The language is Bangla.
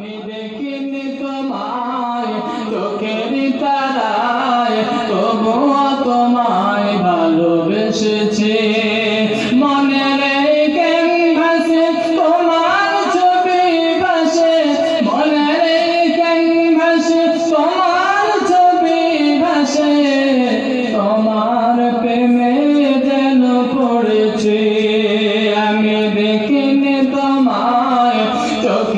আমি দেখিনি তোমায় চোখের তারায়, তবুও তোমায় ভালোবেসেছি। মনের এই ক্যানভাসে তোমার ছবি ভাসে, মনের এই ক্যানভাসে তোমার ছবি ভাসে। তোমার প্রেমে যেন পড়েছি, আমি দেখিনি তোমায় চোখের